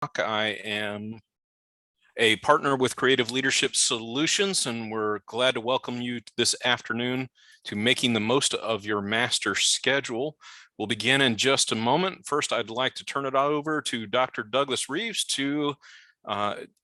I am a partner with Creative Leadership Solutions, and we're glad to welcome you this afternoon to Making the Most of Your Master Schedule. We'll begin in just a moment. First, I'd like to turn it over to Dr. Douglas Reeves to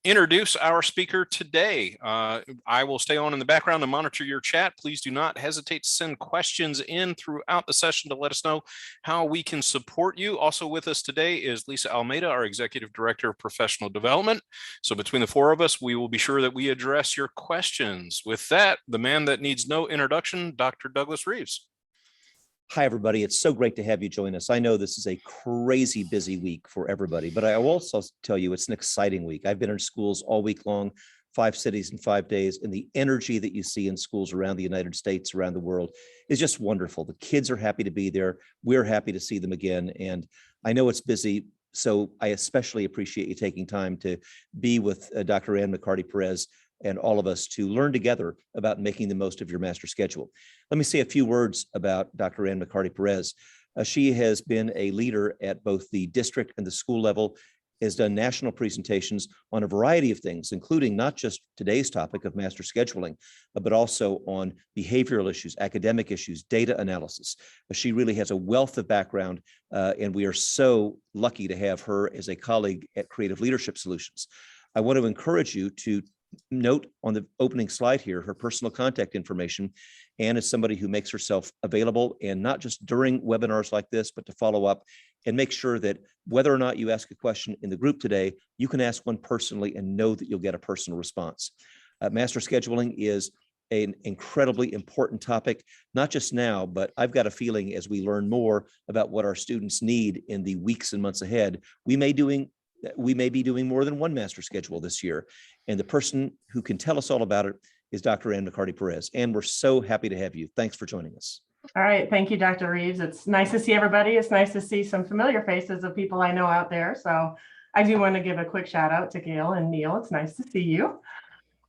introduce our speaker today. I will stay on in the background to monitor your chat. Please do not hesitate to send questions in throughout the session to let us know how we can support you. Also with us today is Lisa Almeida, our Executive Director of Professional Development. So between the four of us, we will be sure that we address your questions. With that, the man that needs no introduction, Dr. Douglas Reeves. Hi, everybody. It's so great to have you join us. I know this is a crazy busy week for everybody, but I will also tell you it's an exciting week. I've been in schools all week long, 5 cities in 5 days, and the energy that you see in schools around the United States, around the world, is just wonderful. The kids are happy to be there. We're happy to see them again. And I know it's busy, so I especially appreciate you taking time to be with Dr. McCarty Perez and all of us to learn together about making the most of your master schedule. Let me say a few words about Dr. McCarty Perez. She has been a leader at both the district and the school level, has done national presentations on a variety of things, including not just today's topic of master scheduling, but also on behavioral issues, academic issues, data analysis. She really has a wealth of background, and we are so lucky to have her as a colleague at Creative Leadership Solutions. I want to encourage you to note on the opening slide here her personal contact information. Anne is somebody who makes herself available, and not just during webinars like this, but to follow up and make sure that whether or not you ask a question in the group today, you can ask one personally and know that you'll get a personal response. Master scheduling is an incredibly important topic, not just now, but I've got a feeling as we learn more about what our students need in the weeks and months ahead, we may be doing more than one master schedule this year. And the person who can tell us all about it is Dr. McCarty Perez. And we're so happy to have you. Thanks for joining us. All right. Thank you, Dr. Reeves. It's nice to see everybody. It's nice to see some familiar faces of people I know out there. So I do want to give a quick shout out to Gail and Neil. It's nice to see you.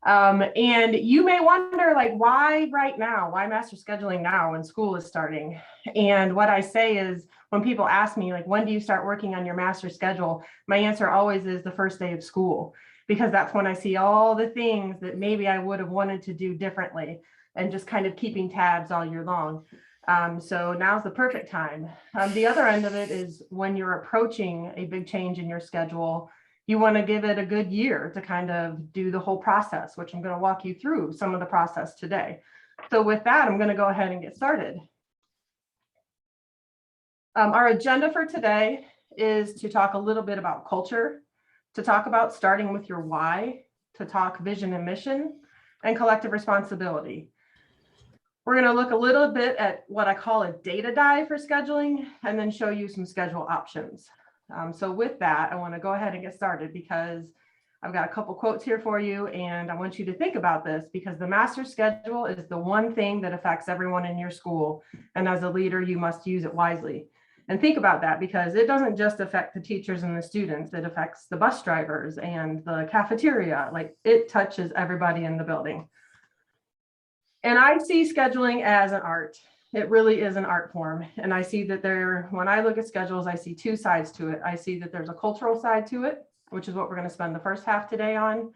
And you may wonder, like, why right now? Why master scheduling now when school is starting? And what I say is, when people ask me, like, when do you start working on your master schedule? My answer always is the first day of school, because that's when I see all the things that maybe I would have wanted to do differently, and just kind of keeping tabs all year long. So now's the perfect time. The other end of it is when you're approaching a big change in your schedule, you want to give it a good year to kind of do the whole process, which I'm going to walk you through some of the process today. So with that, I'm going to go ahead and get started. Our agenda for today is to talk a little bit about culture, to talk about starting with your why, to talk vision and mission, and collective responsibility. We're going to look a little bit at what I call a data dive for scheduling, and then show you some schedule options. So with that, I want to go ahead and get started, because I've got a couple quotes here for you, and I want you to think about this, because the master schedule is the one thing that affects everyone in your school. And as a leader, you must use it wisely. And think about that, because it doesn't just affect the teachers and the students, it affects the bus drivers and the cafeteria. Like, it touches everybody in the building. And I see scheduling as an art. It really is an art form. And I see that when I look at schedules, I see two sides to it. I see that there's a cultural side to it, which is what we're going to spend the first half today on.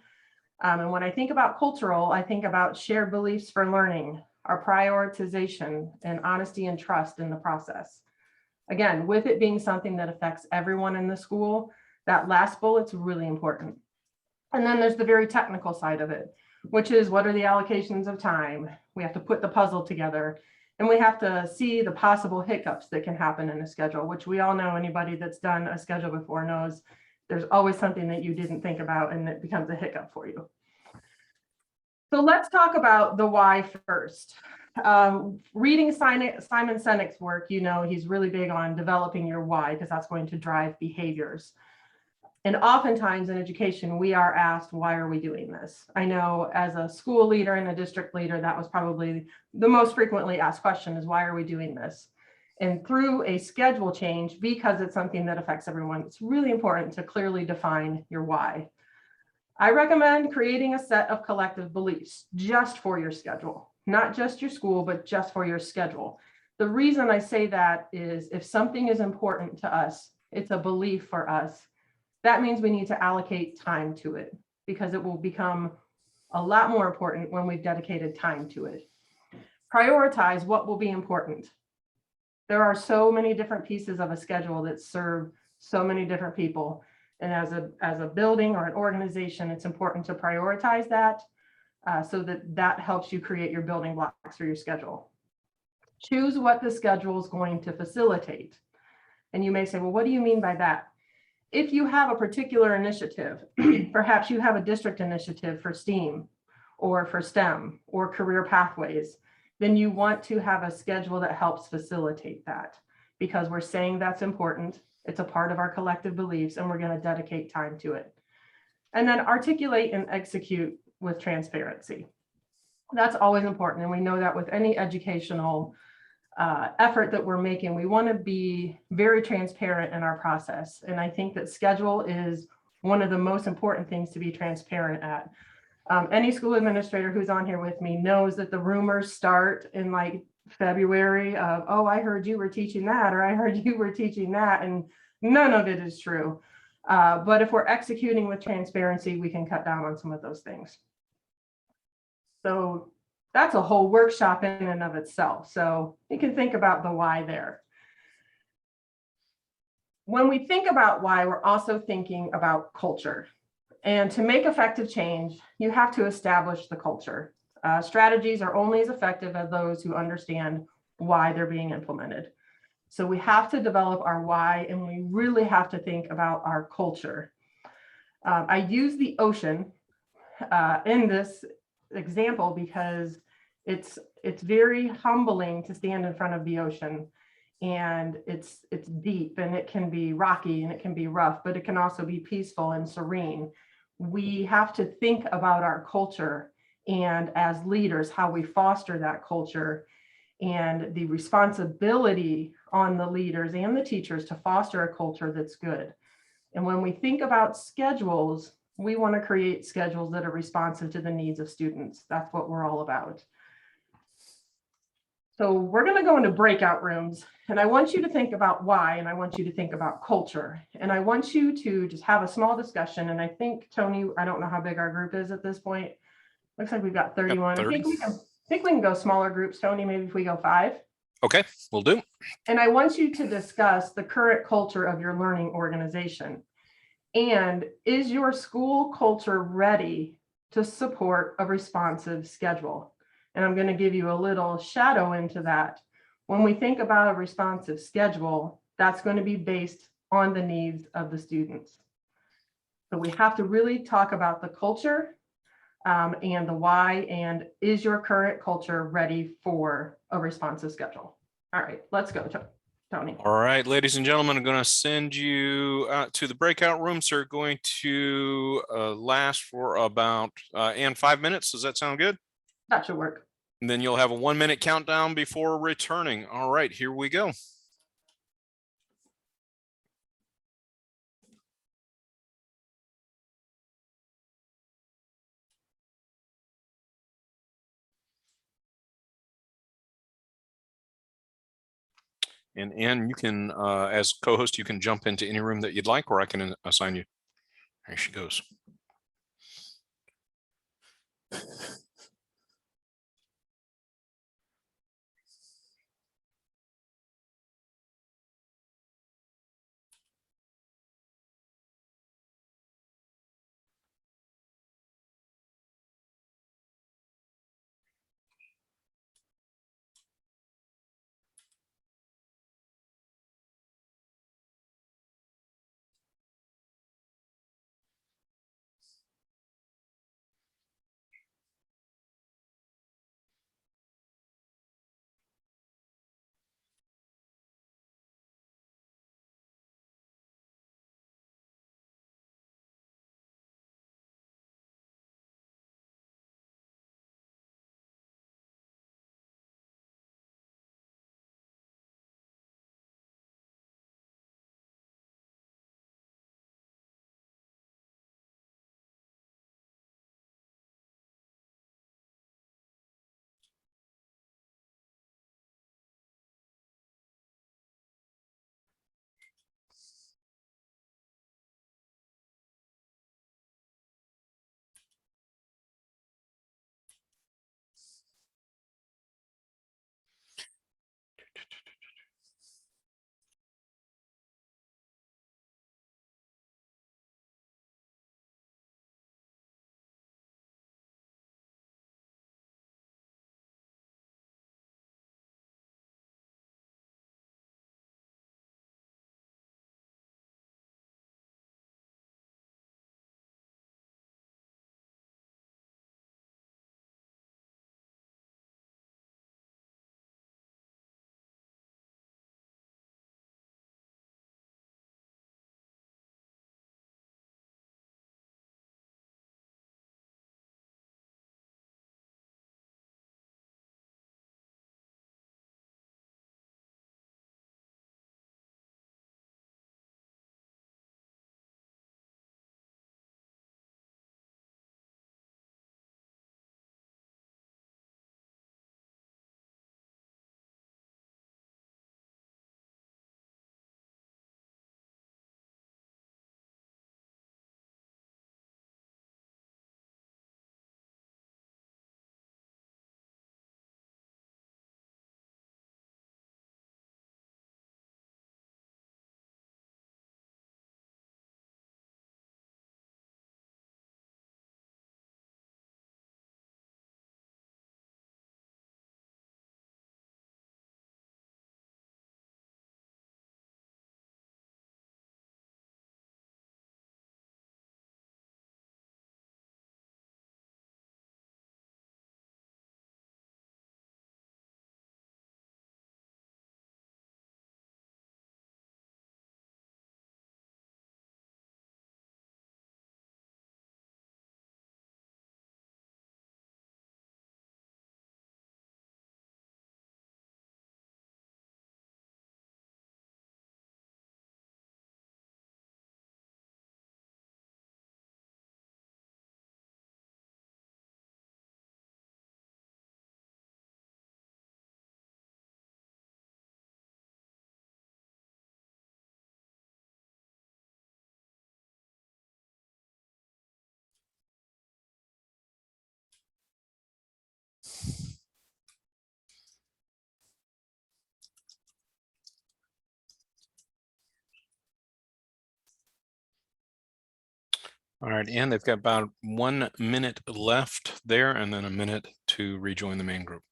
And when I think about cultural, I think about shared beliefs for learning, our prioritization, and honesty and trust in the process. Again, with it being something that affects everyone in the school, that last bullet's really important. And then there's the very technical side of it, which is, what are the allocations of time? We have to put the puzzle together. And we have to see the possible hiccups that can happen in a schedule, which we all know, anybody that's done a schedule before knows there's always something that you didn't think about and it becomes a hiccup for you. So let's talk about the why first. Reading Simon Sinek's work, you know he's really big on developing your why, because that's going to drive behaviors. And oftentimes in education, we are asked, why are we doing this? I know as a school leader and a district leader, that was probably the most frequently asked question, is why are we doing this? And through a schedule change, because it's something that affects everyone, it's really important to clearly define your why. I recommend creating a set of collective beliefs just for your schedule, not just your school, but just for your schedule. The reason I say that is, if something is important to us, it's a belief for us. That means we need to allocate time to it because it will become a lot more important when we've dedicated time to it. Prioritize what will be important. There are so many different pieces of a schedule that serve so many different people. And as a building or an organization, it's important to prioritize that so that helps you create your building blocks for your schedule. Choose what the schedule is going to facilitate. And you may say, well, what do you mean by that? If you have a particular initiative, perhaps you have a district initiative for STEAM or for STEM or career pathways, then you want to have a schedule that helps facilitate that because we're saying that's important. It's a part of our collective beliefs and we're going to dedicate time to it. And then articulate and execute with transparency. That's always important. And we know that with any educational effort that we're making, we want to be very transparent in our process. And I think that schedule is one of the most important things to be transparent at. Any school administrator who's on here with me knows that the rumors start in like February of, oh, I heard you were teaching that, or I heard you were teaching that, and none of it is true. But if we're executing with transparency, we can cut down on some of those things. So that's a whole workshop in and of itself. So you can think about the why there. When we think about why, we're also thinking about culture. And to make effective change, you have to establish the culture. Strategies are only as effective as those who understand why they're being implemented. So we have to develop our why, and we really have to think about our culture. I use the ocean in this example because it's very humbling to stand in front of the ocean, and it's deep and it can be rocky and it can be rough, but it can also be peaceful and serene. We have to think about our culture and as leaders, how we foster that culture and the responsibility on the leaders and the teachers to foster a culture that's good. And when we think about schedules, we want to create schedules that are responsive to the needs of students. That's what we're all about. So we're going to go into breakout rooms, and I want you to think about why, and I want you to think about culture, and I want you to just have a small discussion. And I think, Tony, I don't know how big our group is at this point. Looks like we've got 31. Yep, 30. I think we can go smaller groups, Tony, maybe if we go 5. Okay, we'll do. And I want you to discuss the current culture of your learning organization. And is your school culture ready to support a responsive schedule? And I'm going to give you a little shadow into that. When we think about a responsive schedule, that's going to be based on the needs of the students. So we have to really talk about the culture and the why, and is your current culture ready for a responsive schedule? All right, let's go, Tony. All right, ladies and gentlemen, I'm going to send you to the breakout rooms. They're going to last for about 5 minutes. Does that sound good? That should work. And then you'll have a 1-minute countdown before returning. All right, here we go. And Ann, you can, as co-host, you can jump into any room that you'd like, or I can assign you. There she goes. All right, and they've got about 1 minute left there and then a minute to rejoin the main group.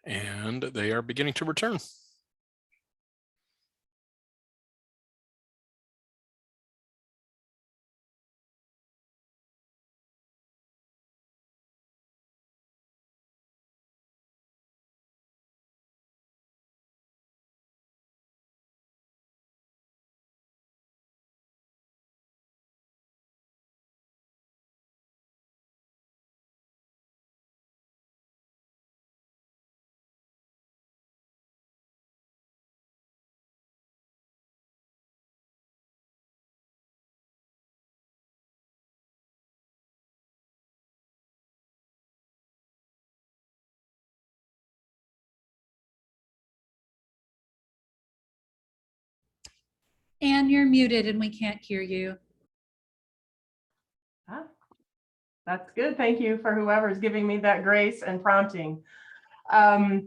And they are beginning to return. And you're muted and we can't hear you. Ah, that's good. Thank you for whoever's giving me that grace and prompting. The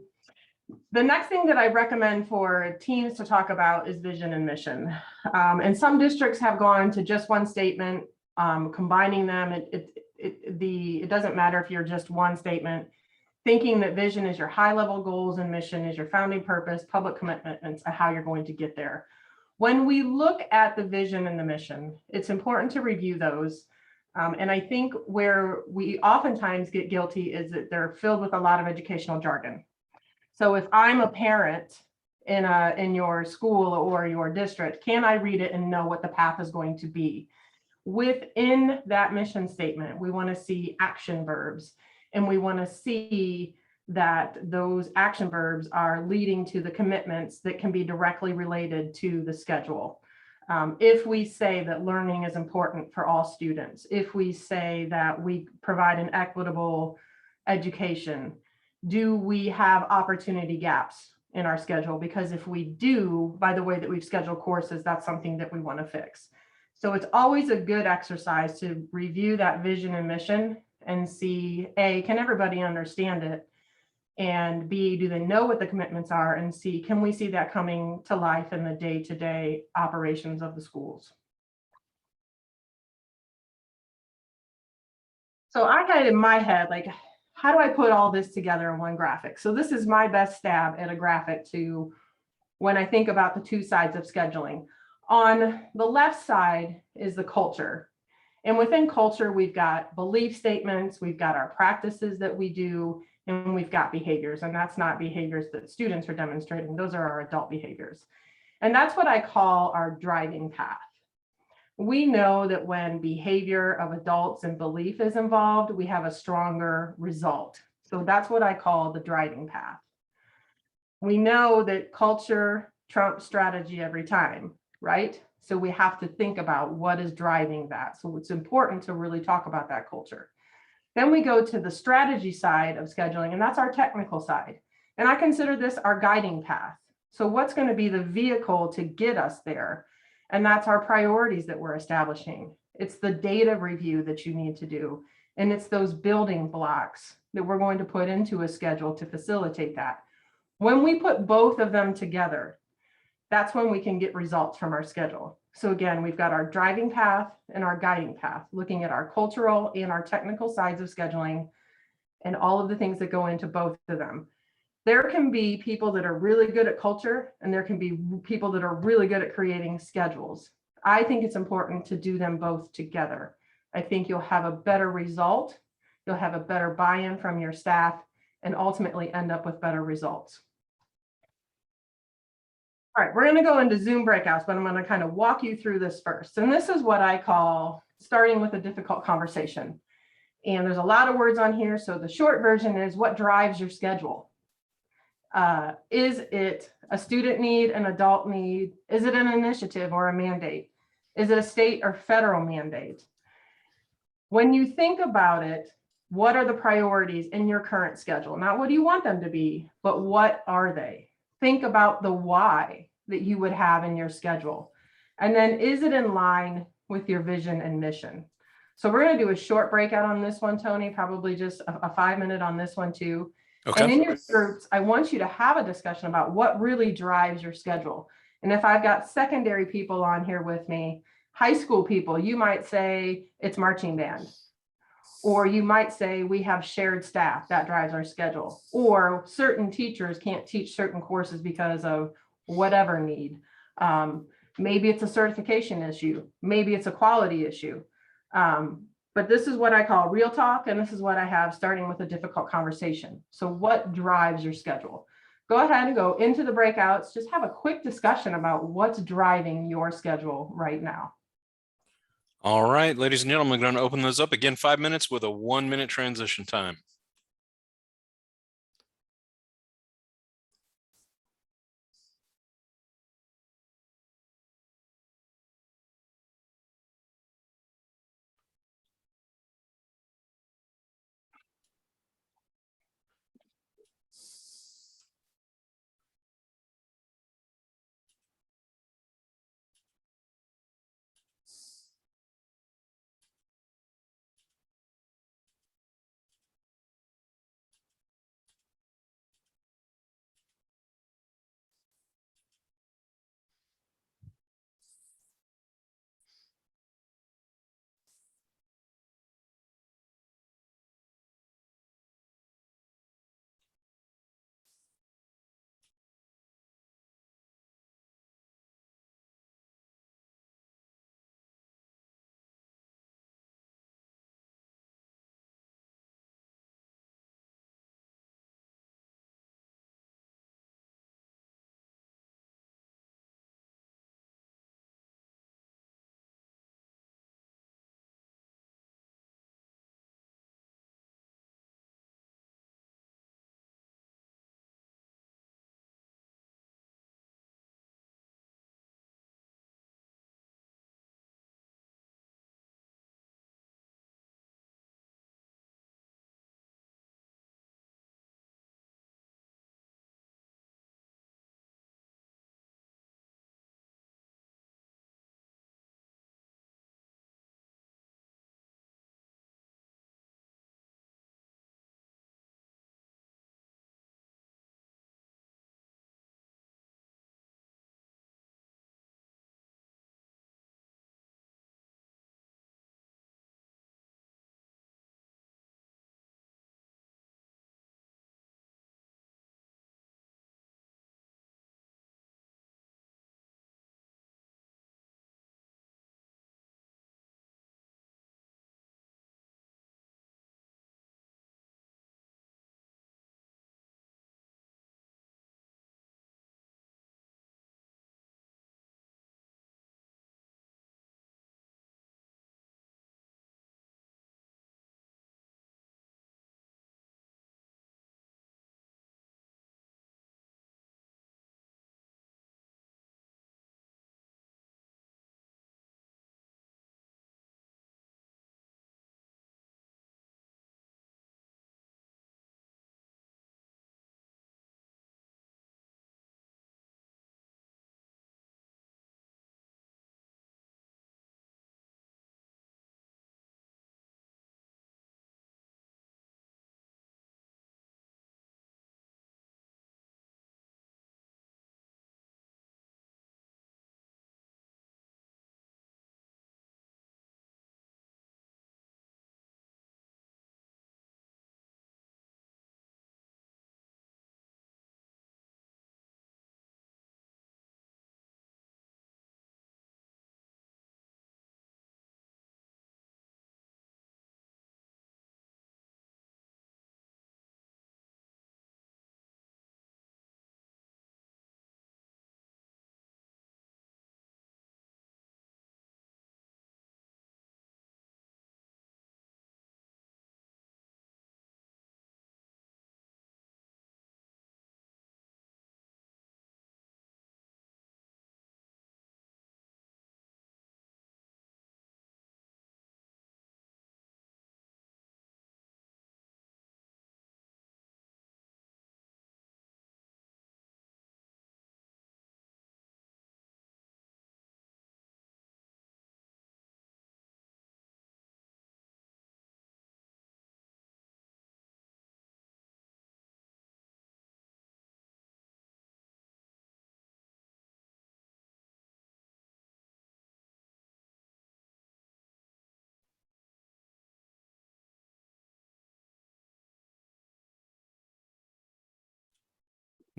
next thing that I recommend for teams to talk about is vision and mission. And some districts have gone to just one statement, combining them. It doesn't matter if you're just one statement, thinking that vision is your high level goals and mission is your founding purpose, public commitments, and how you're going to get there. When we look at the vision and the mission, it's important to review those. And I think where we oftentimes get guilty is that they're filled with a lot of educational jargon. So if I'm a parent in your school or your district, can I read it and know what the path is going to be? Within that mission statement, we want to see action verbs, and we want to see that those action verbs are leading to the commitments that can be directly related to the schedule. If we say that learning is important for all students, if we say that we provide an equitable education, do we have opportunity gaps in our schedule? Because if we do, by the way that we've scheduled courses, that's something that we want to fix. So it's always a good exercise to review that vision and mission and see, A, can everybody understand it? And B, do they know what the commitments are? And C, can we see that coming to life in the day-to-day operations of the schools? So I had in my head, like, how do I put all this together in one graphic? So this is my best stab at a graphic to when I think about the two sides of scheduling. On the left side is the culture. And within culture, we've got belief statements, we've got our practices that we do, and we've got behaviors. And that's not behaviors that students are demonstrating. Those are our adult behaviors. And that's what I call our driving path. We know that when behavior of adults and belief is involved, we have a stronger result. So that's what I call the driving path. We know that culture trumps strategy every time, right? So we have to think about what is driving that. So it's important to really talk about that culture. Then we go to the strategy side of scheduling, and that's our technical side. And I consider this our guiding path. So what's going to be the vehicle to get us there? And that's our priorities that we're establishing. It's the data review that you need to do. And it's those building blocks that we're going to put into a schedule to facilitate that. When we put both of them together, that's when we can get results from our schedule. So again, we've got our driving path and our guiding path, looking at our cultural and our technical sides of scheduling and all of the things that go into both of them. There can be people that are really good at culture, and there can be people that are really good at creating schedules. I think it's important to do them both together. I think you'll have a better result, you'll have a better buy-in from your staff, and ultimately end up with better results. All right, we're going to go into Zoom breakouts, but I'm going to kind of walk you through this first. And this is what I call starting with a difficult conversation. And there's a lot of words on here. So the short version is what drives your schedule? Is it a student need, an adult need? Is it an initiative or a mandate? Is it a state or federal mandate? When you think about it, what are the priorities in your current schedule? Not what do you want them to be, but what are they? Think about the why that you would have in your schedule. And then is it in line with your vision and mission? So we're going to do a short breakout on this one, Tony, probably just a 5-minute on this one too. Okay. And in your groups, I want you to have a discussion about what really drives your schedule. And if I've got secondary people on here with me, high school people, you might say it's marching band. Or you might say we have shared staff that drives our schedule. Or certain teachers can't teach certain courses because of whatever need. Maybe it's a certification issue. Maybe it's a quality issue. But this is what I call real talk, and this is what I have starting with a difficult conversation. So what drives your schedule? Go ahead and go into the breakouts. Just have a quick discussion about what's driving your schedule right now. All right, ladies and gentlemen, I'm going to open those up again, 5 minutes with a 1-minute transition time.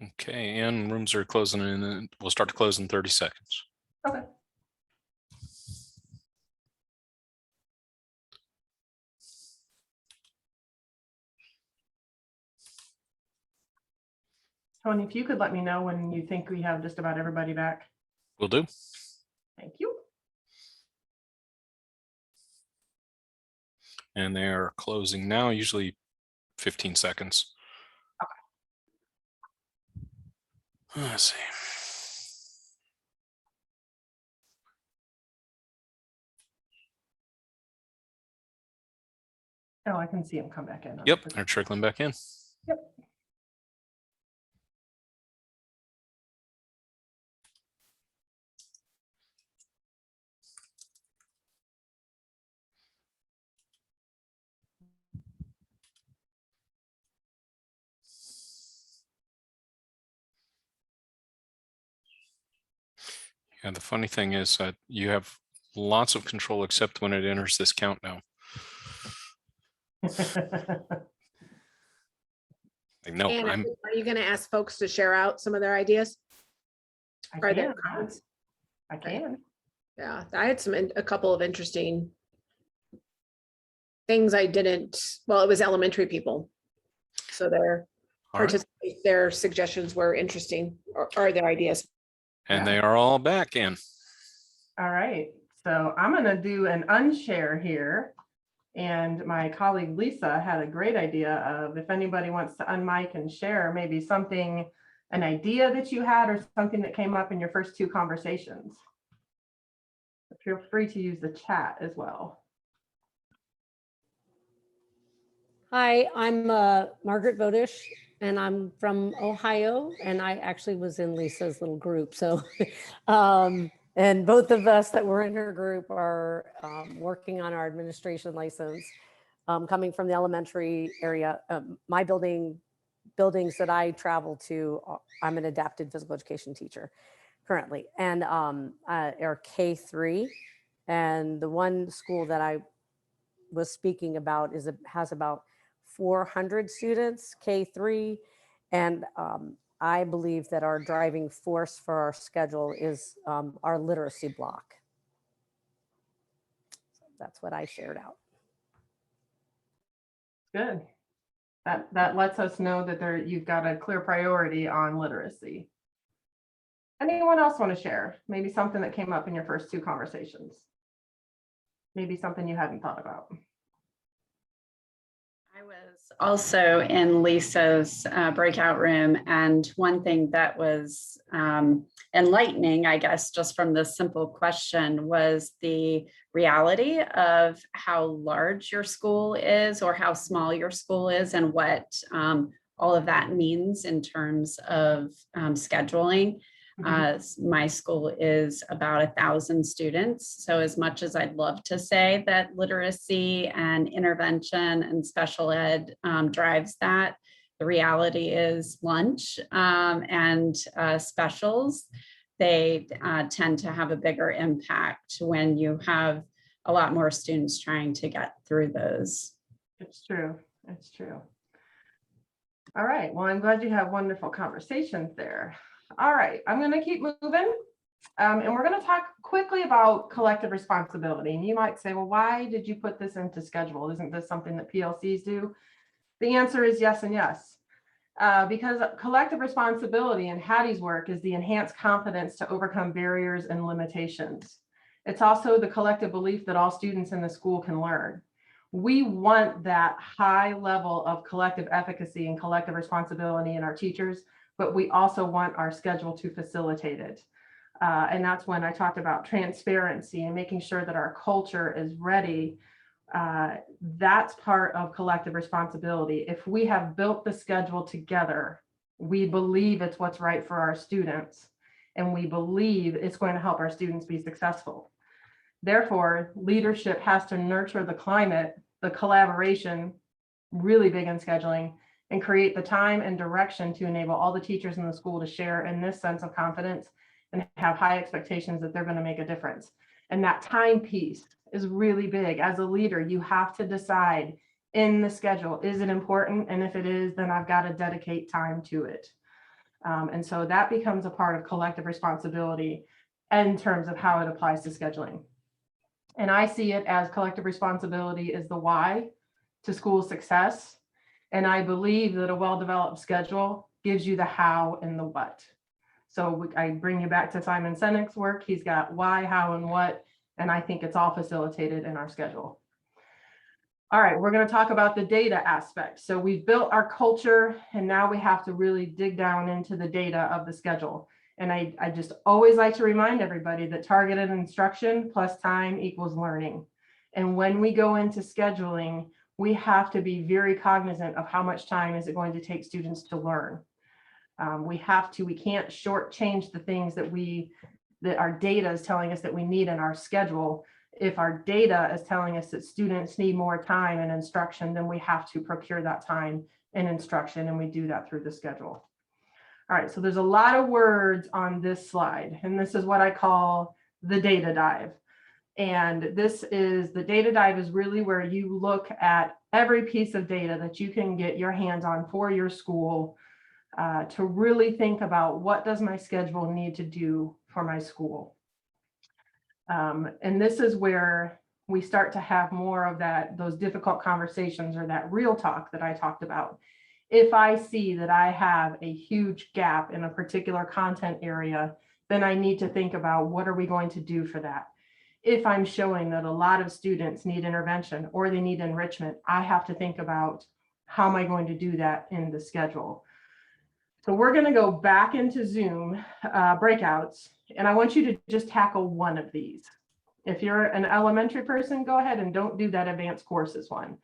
Okay, and rooms are closing and we'll start to close in 30 seconds. Okay. Tony, if you could let me know when you think we have just about everybody back. Will do. Thank you. And they are closing now, usually 15 seconds. Okay. Let's see. Oh, I can see him come back in. Yep, they're trickling back in. Yep. Yeah, the funny thing is that you have lots of control except when it enters this countdown. No, And I'm are you going to ask folks to share out some of their ideas? I Are there can. comments? I can. Yeah, I had a couple of interesting things I didn't, well, it was elementary people. So all right. their suggestions were interesting or their ideas. And Yeah. they are all back in. All right. So I'm going to do an unshare here. And my colleague Lisa had a great idea of if anybody wants to unmic and share maybe something, an idea that you had or something that came up in your first two conversations. Feel free to use the chat as well. Hi, I'm Margaret Vodish, and I'm from Ohio, and I actually was in Lisa's little group. So, and both of us that were in her group are working on our administration license. Coming from the elementary area, my buildings that I travel to, I'm an adapted physical education teacher currently, and are K3. And the one school that I was speaking about has about 400 students, K3, and I believe that our driving force for our schedule is our literacy block. So that's what I shared out. Good. That lets us know that you've got a clear priority on literacy. Anyone else want to share? Maybe something that came up in your first two conversations. Maybe something you hadn't thought about. I was also in Lisa's breakout room, and one thing that was enlightening, I guess, just from this simple question was the reality of how large your school is or how small your school is and what all of that means in terms of scheduling. My school is about 1,000 students. So as much as I'd love to say that literacy and intervention and special ed drives that, the reality is lunch and specials, they tend to have a bigger impact when you have a lot more students trying to get through those. It's true. It's true. All right. Well, I'm glad you have wonderful conversations there. All right, I'm going to keep moving. And we're going to talk quickly about collective responsibility. And you might say, well, why did you put this into schedule? Isn't this something that PLCs do? The answer is yes and yes. Because collective responsibility in Hattie's work is the enhanced confidence to overcome barriers and limitations. It's also the collective belief that all students in the school can learn. We want that high level of collective efficacy and collective responsibility in our teachers, but we also want our schedule to facilitate it. And that's when I talked about transparency and making sure that our culture is ready. That's part of collective responsibility. If we have built the schedule together, we believe it's what's right for our students, and we believe it's going to help our students be successful. Therefore, leadership has to nurture the climate, the collaboration, really big in scheduling, and create the time and direction to enable all the teachers in the school to share in this sense of confidence and have high expectations that they're going to make a difference. And that time piece is really big. As a leader, you have to decide in the schedule, is it important? And if it is, then I've got to dedicate time to it. And so that becomes a part of collective responsibility in terms of how it applies to scheduling. And I see it as collective responsibility is the why to school success. And I believe that a well-developed schedule gives you the how and the what. So I bring you back to Simon Sinek's work. He's got why, how, and what, and I think it's all facilitated in our schedule. All right, we're going to talk about the data aspect. So we've built our culture, and now we have to really dig down into the data of the schedule. And I just always like to remind everybody that targeted instruction plus time equals learning. And when we go into scheduling, we have to be very cognizant of how much time is it going to take students to learn. We can't shortchange the things that our data is telling us that we need in our schedule. If our data is telling us that students need more time and instruction, then we have to procure that time and instruction, and we do that through the schedule. All right, so there's a lot of words on this slide, and this is what I call the data dive. And the data dive is really where you look at every piece of data that you can get your hands on for your school to really think about, what does my schedule need to do for my school? And this is where we start to have more of those difficult conversations, or that real talk that I talked about. If I see that I have a huge gap in a particular content area, then I need to think about, what are we going to do for that? If I'm showing that a lot of students need intervention or they need enrichment, I have to think about, how am I going to do that in the schedule? So we're going to go back into Zoom breakouts, and I want you to just tackle one of these. If you're an elementary person, go ahead and don't do that advanced courses one.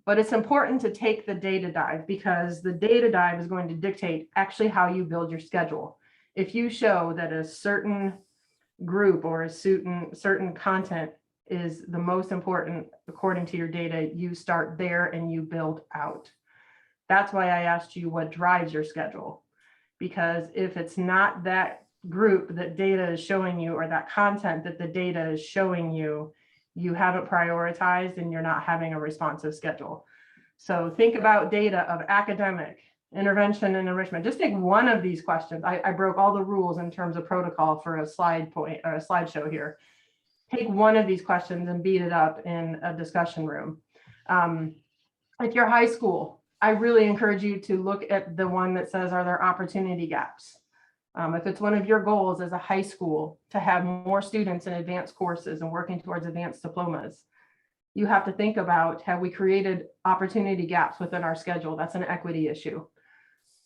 But it's important to take the data dive, because the data dive is going to dictate actually how you build your schedule. If you show that a certain group or a certain content is the most important according to your data, you start there and you build out. That's why I asked you what drives your schedule, because if it's not that group that data is showing you, or that content that the data is showing you, you haven't prioritized and you're not having a responsive schedule. So think about data of academic, intervention, and enrichment. Just take one of these questions. I broke all the rules in terms of protocol for a slideshow here. Take one of these questions and beat it up in a discussion room. If you're high school, I really encourage you to look at the one that says, are there opportunity gaps? If it's one of your goals as a high school to have more students in advanced courses and working towards advanced diplomas, you have to think about, have we created opportunity gaps within our schedule? That's an equity issue.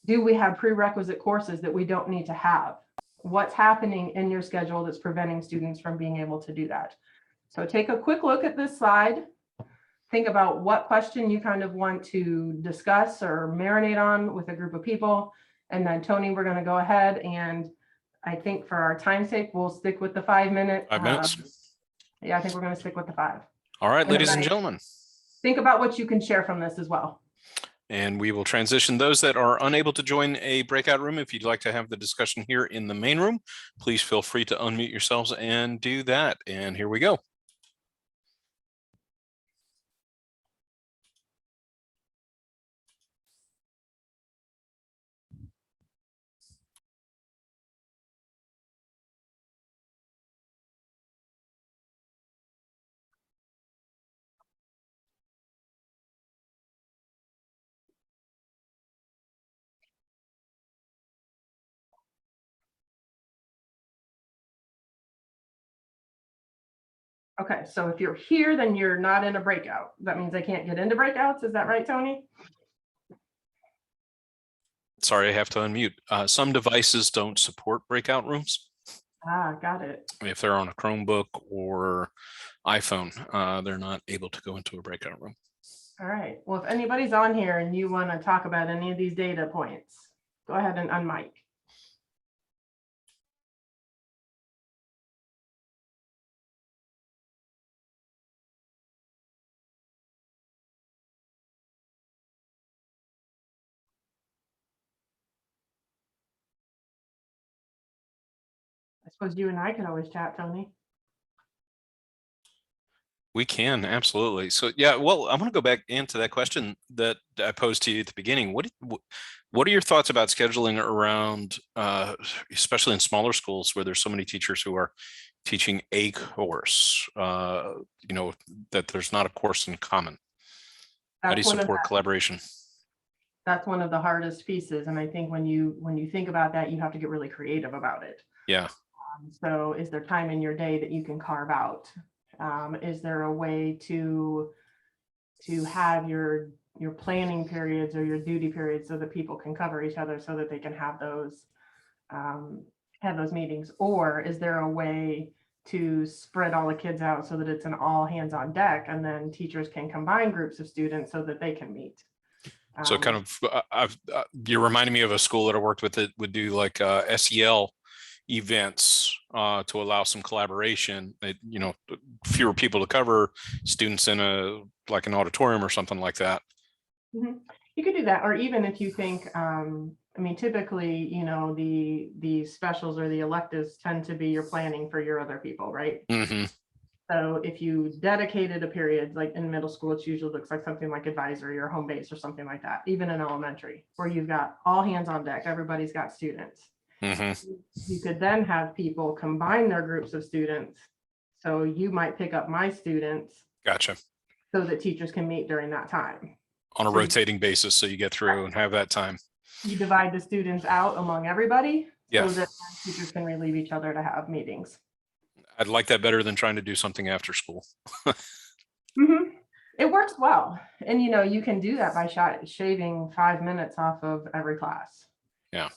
Do we have prerequisite courses that we don't need to have? What's happening in your schedule that's preventing students from being able to do that? So take a quick look at this slide. Think about what question you kind of want to discuss or marinate on with a group of people. And then Tony, we're going to go ahead, and I think for our time's sake, we'll stick with the 5 minute. 5 minutes. Yeah, I think we're going to stick with the 5. All right, ladies and then gentlemen. Think about what you can share from this as well. And we will transition those that are unable to join a breakout room. If you'd like to have the discussion here in the main room, please feel free to unmute yourselves and do that. And here we go. Okay, so if you're here, then you're not in a breakout. That means I can't get into breakouts. Is that right, Tony? Sorry, I have to unmute. Some devices don't support breakout rooms. Ah, got it. If they're on a Chromebook or iPhone, they're not able to go into a breakout room. All right. Well, if anybody's on here and you want to talk about any of these data points, go ahead and unmic. I suppose you and I could always chat, Tony. We can, absolutely. So yeah, well, I'm going to go back into that question that I posed to you at the beginning. What are your thoughts about scheduling around, especially in smaller schools where there's so many teachers who are teaching a course, that there's not a course in common? How do you support collaboration? That's one of the hardest pieces. And I think when you think about that, you have to get really creative about it. Yeah. So is there time in your day that you can carve out? Is there a way to have your planning periods or your duty periods so that people can cover each other so that they can have those meetings? Or is there a way to spread all the kids out so that it's an all hands on deck, and then teachers can combine groups of students so that they can meet? So kind of, you're reminding me of a school that I worked with that would do like SEL events to allow some collaboration. Fewer people to cover, students in an auditorium or something like that. Mm-hmm. You could do that, or even if you think, typically, the specials or the electives tend to be your planning for your other people, right? Mm-hmm. So if you dedicated a period, like in middle school, it usually looks like something like advisory or home base or something like that, even in elementary, where you've got all hands on deck, everybody's got students. Mm-hmm. You could then have people combine their groups of students. So you might pick up my students. Gotcha. So that teachers can meet during that time. On a rotating basis, so you get through and have that time. You divide the students out among everybody. Yeah. So that teachers can relieve each other to have meetings. I'd like that better than trying to do something after school. Mm-hmm. It works well. And you can do that by shaving 5 minutes off of every class. Yeah.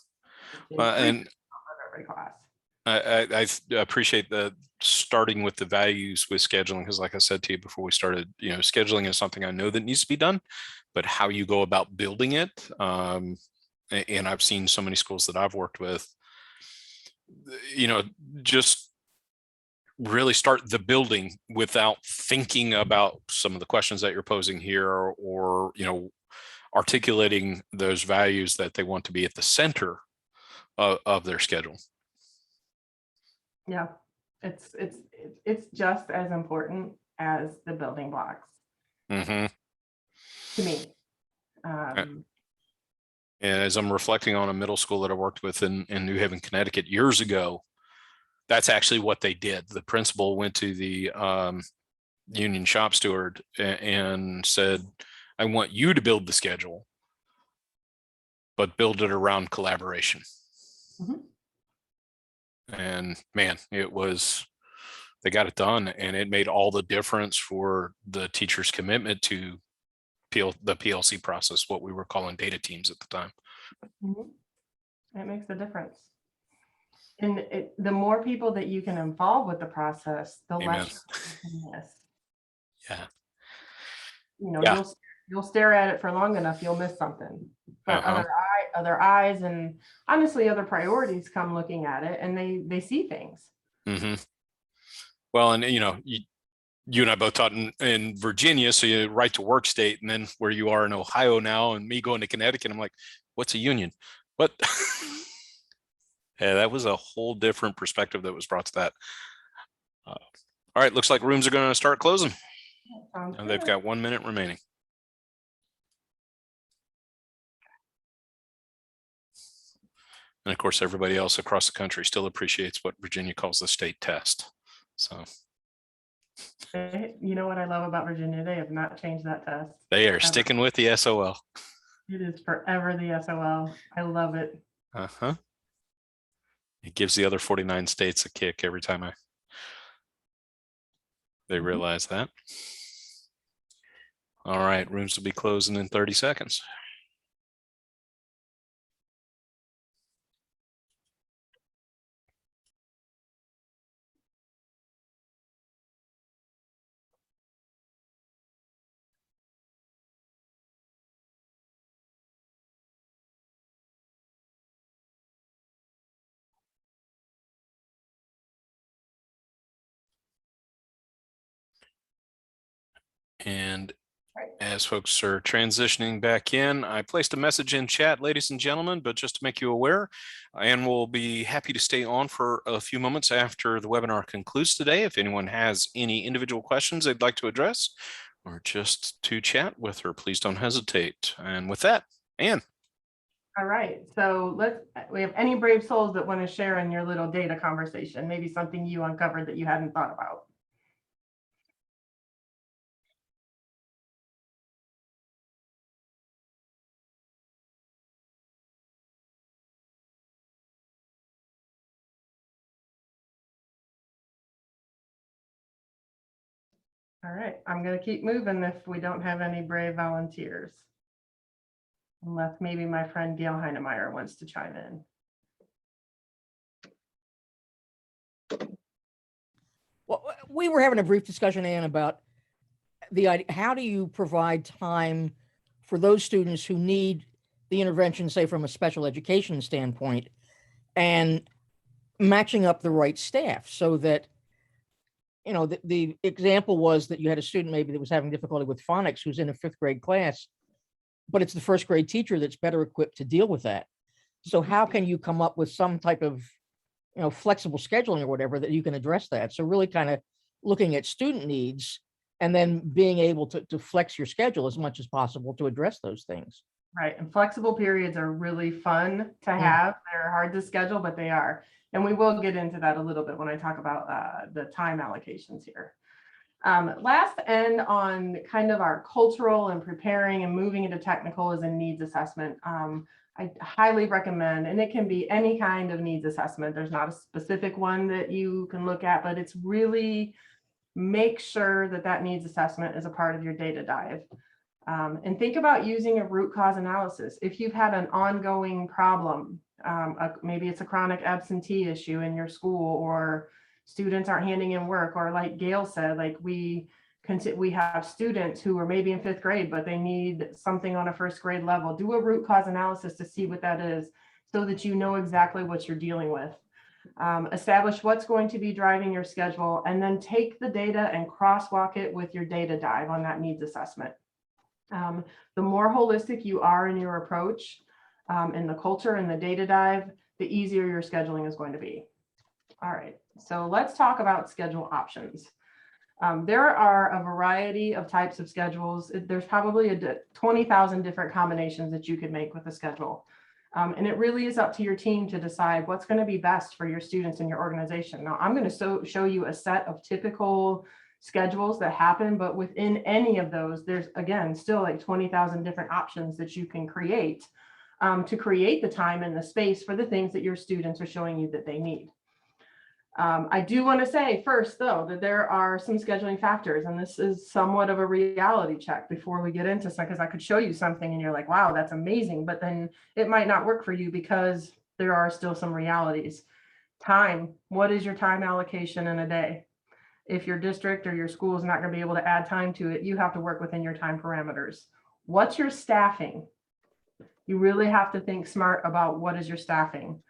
And every class. I appreciate the starting with the values with scheduling, because like I said to you before we started, scheduling is something I know that needs to be done, but how you go about building it. And I've seen so many schools that I've worked with, just really start the building without thinking about some of the questions that you're posing here, or articulating those values that they want to be at the center of their schedule. Yeah, it's just as important as the building blocks. Mm-hmm. To me. And as I'm reflecting on a middle school that I worked with in New Haven, Connecticut years ago, that's actually what they did. The principal went to the union shop steward and said, I want you to build the schedule, but build it around collaboration. Mm-hmm. And man, they got it done, and it made all the difference for the teacher's commitment to the PLC process, what we were calling data teams at the time. Mm-hmm. It makes a difference. And the more people that you can involve with the process, the Amen. less you can miss. Yeah. Yeah. You'll stare at it for long enough, you'll miss something. But other eyes and honestly other priorities come looking at it, and they see things. Mm-hmm. Well, and you and I both taught in Virginia, so you right to work state, and then where you are in Ohio now, and me going to Connecticut, I'm like, what's a union? What? Yeah, that was a whole different perspective that was brought to that. All right, looks like rooms are going to start closing. And they've got 1 minute remaining. And of course, everybody else across the country still appreciates what Virginia calls the state test. So, you know what I love about Virginia? They have not changed that test. They are sticking with the SOL. It is forever the SOL. I love it. Uh-huh. It gives the other 49 states a kick every time they realize that. All right, rooms will be closing in 30 seconds. And As folks are transitioning back in, I placed a message in chat, ladies and gentlemen, but just to make you aware, and we'll be happy to stay on for a few moments after the webinar concludes today. If anyone has any individual questions they'd like to address or just to chat with her, please don't hesitate. And with that, Ann. All right, so we have any brave souls that want to share in your little data conversation, maybe something you uncovered that you hadn't thought about. All right, I'm going to keep moving if we don't have any brave volunteers. Unless maybe my friend Gail Heinemeyer wants to chime in. Well, we were having a brief discussion, Ann, about the idea, how do you provide time for those students who need the intervention, say from a special education standpoint, and matching up the right staff so that, you know, the example was that you had a student maybe that was having difficulty with phonics who's in a 5th grade class, but it's the 1st grade teacher that's better equipped to deal with that. So how can you come up with some type of, you know, flexible scheduling or whatever that you can address that? So really kind of looking at student needs and then being able to flex your schedule as much as possible to address those things. Right, and flexible periods are really fun to have. They're hard to schedule, but they are. And we will get into that a little bit when I talk about the time allocations here. Last end on kind of our cultural and preparing and moving into technical is a needs assessment. I highly recommend, and it can be any kind of needs assessment. There's not a specific one that you can look at, but it's really make sure that that needs assessment is a part of your data dive. And think about using a root cause analysis. If you've had an ongoing problem, maybe it's a chronic absentee issue in your school, or students aren't handing in work, or like Gail said, like we have students who are maybe in 5th grade, but they need something on a 1st grade level. Do a root cause analysis to see what that is so that you know exactly what you're dealing with. Establish what's going to be driving your schedule, and then take the data and crosswalk it with your data dive on that needs assessment. The more holistic you are in your approach in the culture and the data dive, the easier your scheduling is going to be. All right, so let's talk about schedule options. There are a variety of types of schedules. There's probably 20,000 different combinations that you could make with a schedule. And it really is up to your team to decide what's going to be best for your students in your organization. Now, I'm going to show you a set of typical schedules that happen, but within any of those, there's again still like 20,000 different options that you can create to create the time and the space for the things that your students are showing you that they need. I do want to say first, though, that there are some scheduling factors, and this is somewhat of a reality check before we get into some, because I could show you something and you're like, wow, that's amazing, but then it might not work for you because there are still some realities. Time, what is your time allocation in a day? If your district or your school is not going to be able to add time to it, you have to work within your time parameters. What's your staffing? You really have to think smart about what is your staffing.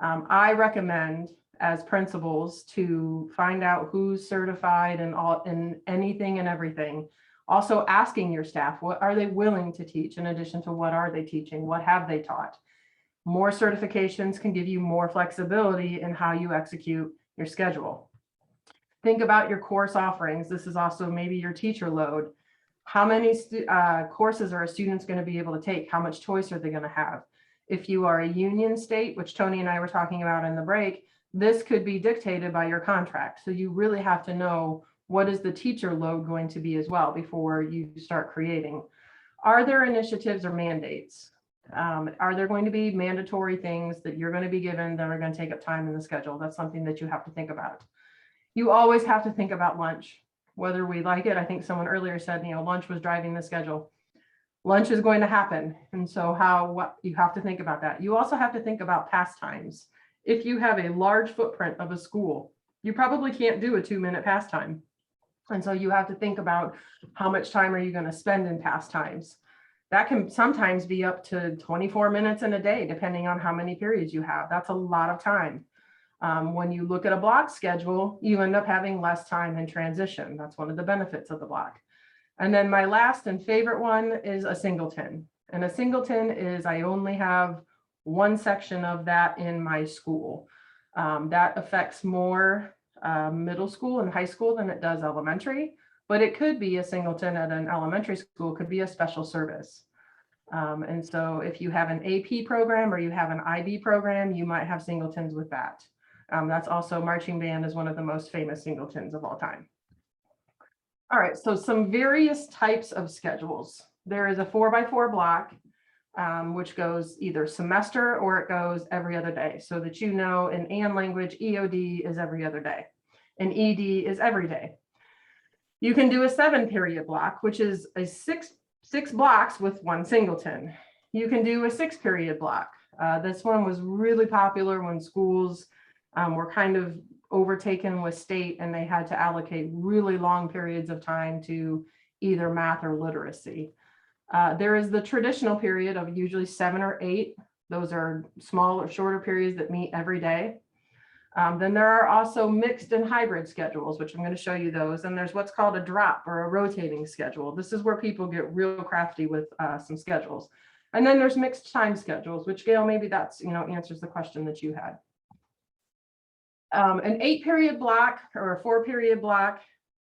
I recommend as principals to find out who's certified in anything and everything. Also asking your staff, what are they willing to teach in addition to what are they teaching? What have they taught? More certifications can give you more flexibility in how you execute your schedule. Think about your course offerings. This is also maybe your teacher load. How many courses are students going to be able to take? How much choice are they going to have? If you are a union state, which Tony and I were talking about in the break, this could be dictated by your contract. So you really have to know what is the teacher load going to be as well before you start creating. Are there initiatives or mandates? Are there going to be mandatory things that you're going to be given that are going to take up time in the schedule? That's something that you have to think about. You always have to think about lunch, whether we like it. I think someone earlier said, you know, lunch was driving the schedule. Lunch is going to happen. And so what you have to think about that. You also have to think about pastimes. If you have a large footprint of a school, you probably can't do a 2-minute pastime. And so you have to think about how much time are you going to spend in pastimes. That can sometimes be up to 24 minutes in a day, depending on how many periods you have. That's a lot of time. When you look at a block schedule, you end up having less time in transition. That's one of the benefits of the block. And then my last and favorite one is a singleton. And a singleton is I only have one section of that in my school. That affects more middle school and high school than it does elementary, but it could be a singleton at an elementary school, could be a special service. And so if you have an AP program or you have an IB program, you might have singletons with that. That's also marching band is one of the most famous singletons of all time. All right, so some various types of schedules. There is a 4x4 block, which goes either semester or it goes every other day. So that you know, in AN language, EOD is every other day and ED is every day. You can do a 7-period block, which is a six blocks with one singleton. You can do a 6-period block. This one was really popular when schools were kind of overtaken with state and they had to allocate really long periods of time to either math or literacy. There is the traditional period of usually 7 or 8. Those are small or shorter periods that meet every day. Then there are also mixed and hybrid schedules, which I'm going to show you those. And there's what's called a drop or a rotating schedule. This is where people get real crafty with some schedules. And then there's mixed time schedules, which Gail, maybe that's, answers the question that you had. An 8-period block or a 4-period block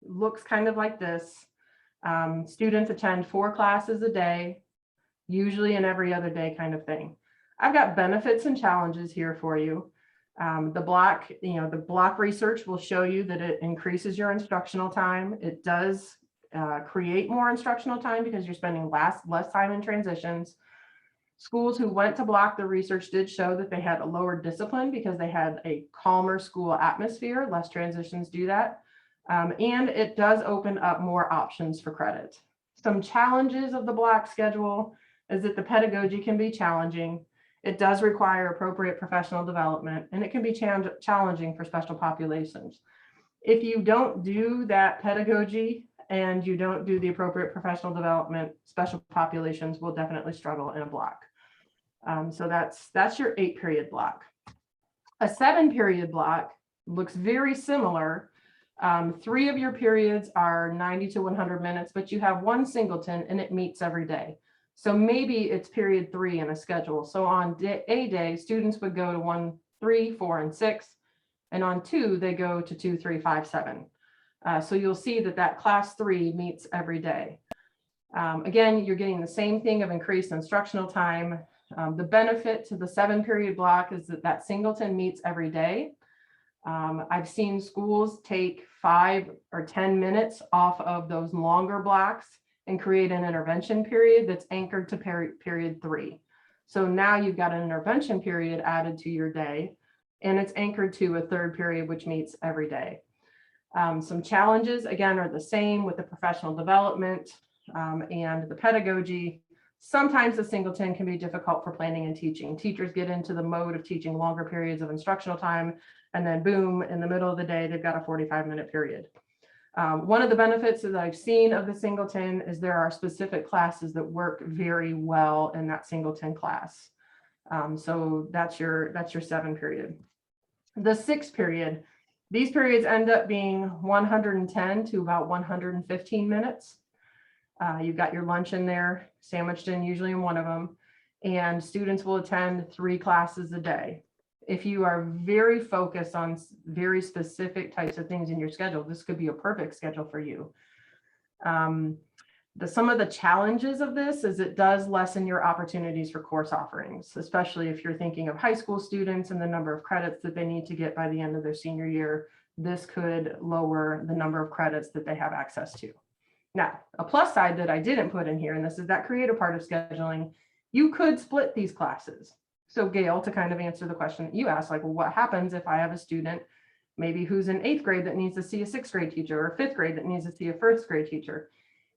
looks kind of like this. Students attend 4 classes a day, usually an every other day kind of thing. I've got benefits and challenges here for you. The block research will show you that it increases your instructional time. It does create more instructional time because you're spending less time in transitions. Schools who went to block, the research did show that they had a lower discipline because they had a calmer school atmosphere. Less transitions do that. And it does open up more options for credit. Some challenges of the block schedule is that the pedagogy can be challenging. It does require appropriate professional development, and it can be challenging for special populations. If you don't do that pedagogy and you don't do the appropriate professional development, special populations will definitely struggle in a block. So that's your 8-period block. A 7-period block looks very similar. 3 of your periods are 90 to 100 minutes, but you have one singleton and it meets every day. So maybe it's period 3 in a schedule. So on a day, students would go to 1, 3, 4, and 6. And on 2, they go to 2, 3, 5, 7. So you'll see that class 3 meets every day. Again, you're getting the same thing of increased instructional time. The benefit to the 7-period block is that singleton meets every day. I've seen schools take 5 or 10 minutes off of those longer blocks and create an intervention period that's anchored to period 3. So now you've got an intervention period added to your day, and it's anchored to a 3rd period, which meets every day. Some challenges, again, are the same with the professional development and the pedagogy. Sometimes the singleton can be difficult for planning and teaching. Teachers get into the mode of teaching longer periods of instructional time, and then boom, in the middle of the day, they've got a 45-minute period. One of the benefits that I've seen of the singleton is there are specific classes that work very well in that singleton class. So that's your 7 period. The 6 period, these periods end up being 110 to about 115 minutes. You've got your lunch in there, sandwiched in usually in one of them, and students will attend 3 classes a day. If you are very focused on very specific types of things in your schedule, this could be a perfect schedule for you. Some of the challenges of this is it does lessen your opportunities for course offerings, especially if you're thinking of high school students and the number of credits that they need to get by the end of their senior year. This could lower the number of credits that they have access to. Now, a plus side that I didn't put in here, and this is that creative part of scheduling, you could split these classes. So Gail, to kind of answer the question that you asked, like, well, what happens if I have a student maybe who's in 8th grade that needs to see a 6th grade teacher, or 5th grade that needs to see a 1st grade teacher?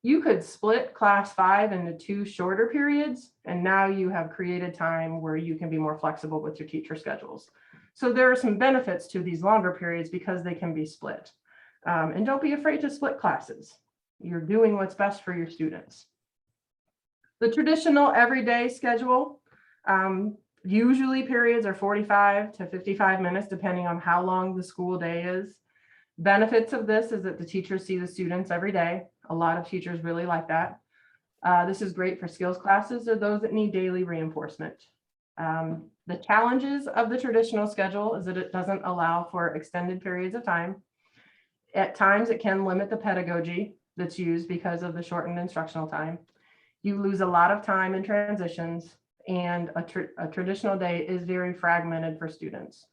You could split class 5 into 2 shorter periods, and now you have created time where you can be more flexible with your teacher schedules. So there are some benefits to these longer periods because they can be split. And don't be afraid to split classes. You're doing what's best for your students. The traditional everyday schedule, usually periods are 45 to 55 minutes, depending on how long the school day is. Benefits of this is that the teachers see the students every day. A lot of teachers really like that. This is great for skills classes or those that need daily reinforcement. The challenges of the traditional schedule is that it doesn't allow for extended periods of time. At times, it can limit the pedagogy that's used because of the shortened instructional time. You lose a lot of time in transitions, and a traditional day is very fragmented for students.